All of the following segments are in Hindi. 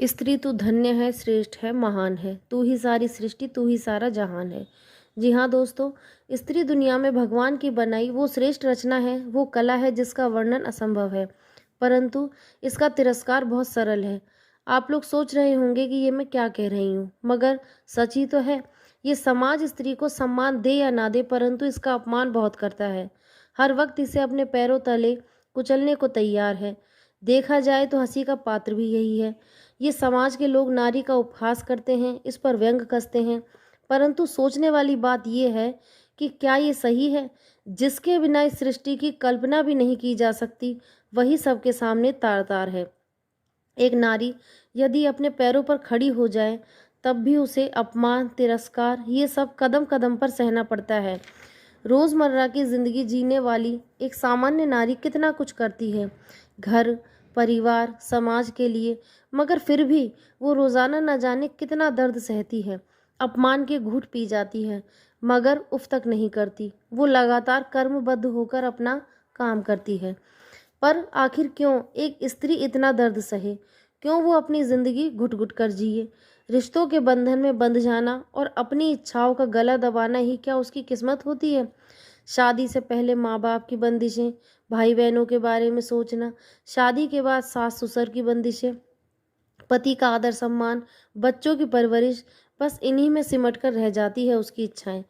स्त्री तू धन्य है, श्रेष्ठ है, महान है, तू ही सारी सृष्टि, तू ही सारा जहान है। जी हाँ दोस्तों, स्त्री दुनिया में भगवान की बनाई वो श्रेष्ठ रचना है, वो कला है जिसका वर्णन असंभव है, परंतु इसका तिरस्कार बहुत सरल है। आप लोग सोच रहे होंगे कि ये मैं क्या कह रही हूँ, मगर सच ही तो है। ये समाज स्त्री को सम्मान दे या ना दे, परंतु इसका अपमान बहुत करता है। हर वक्त इसे अपने पैरों तले कुचलने को तैयार है। देखा जाए तो हंसी का पात्र भी यही है। ये समाज के लोग नारी का उपहास करते हैं, इस पर व्यंग कसते हैं, परंतु सोचने वाली बात यह है कि क्या ये सही है? जिसके बिना इस सृष्टि की कल्पना भी नहीं की जा सकती, वही सबके सामने तार तार है। एक नारी यदि अपने पैरों पर खड़ी हो जाए, तब भी उसे अपमान, तिरस्कार ये सब कदम कदम पर सहना पड़ता है। रोज़मर्रा की ज़िंदगी जीने वाली एक सामान्य नारी कितना कुछ करती है, घर, परिवार, समाज के लिए, मगर फिर भी वो रोज़ाना न जाने कितना दर्द सहती है। अपमान के घूंट पी जाती है, मगर उफ तक नहीं करती। वो लगातार कर्मबद्ध होकर अपना काम करती है। पर आखिर क्यों एक स्त्री इतना दर्द सहे? क्यों वो अपनी ज़िंदगी घुट घुट कर जिए? रिश्तों के बंधन में बंध जाना और अपनी इच्छाओं का गला दबाना ही क्या उसकी किस्मत होती है? शादी से पहले माँ बाप की बंदिशें, भाई बहनों के बारे में सोचना, शादी के बाद सास ससुर की बंदिशें, पति का आदर सम्मान, बच्चों की परवरिश, बस इन्हीं में सिमट कर रह जाती है उसकी इच्छाएं।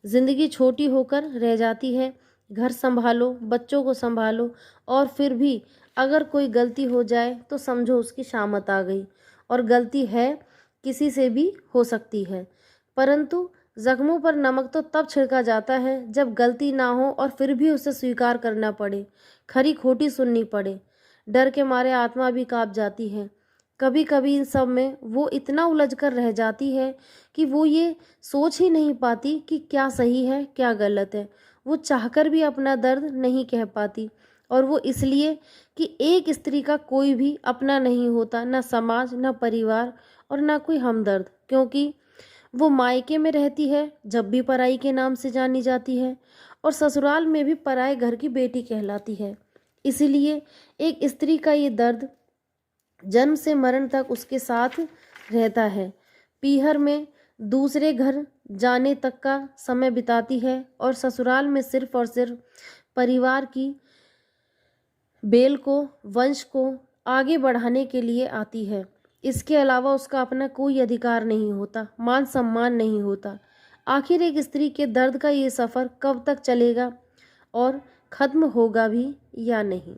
जिंदगी छोटी होकर रह जाती है। घर संभालो, बच्चों को संभालो, और फिर भी अगर कोई गलती हो जाए तो समझो उसकी शामत आ गई। और गलती है, किसी से भी हो सकती है, परंतु जख्मों पर नमक तो तब छिड़का जाता है जब गलती ना हो और फिर भी उसे स्वीकार करना पड़े, खरी खोटी सुननी पड़े। डर के मारे आत्मा भी कांप जाती है। कभी कभी इन सब में वो इतना उलझ कर रह जाती है कि वो ये सोच ही नहीं पाती कि क्या सही है क्या गलत है। वो चाहकर भी अपना दर्द नहीं कह पाती, और वो इसलिए कि एक स्त्री का कोई भी अपना नहीं होता, ना समाज, ना परिवार, और ना कोई हमदर्द। क्योंकि वो मायके में रहती है जब भी पराई के नाम से जानी जाती है, और ससुराल में भी पराए घर की बेटी कहलाती है। इसीलिए एक स्त्री का ये दर्द जन्म से मरण तक उसके साथ रहता है। पीहर में दूसरे घर जाने तक का समय बिताती है, और ससुराल में सिर्फ और सिर्फ परिवार की बेल को, वंश को आगे बढ़ाने के लिए आती है। इसके अलावा उसका अपना कोई अधिकार नहीं होता, मान सम्मान नहीं होता। आखिर एक स्त्री के दर्द का ये सफ़र कब तक चलेगा और ख़त्म होगा भी या नहीं?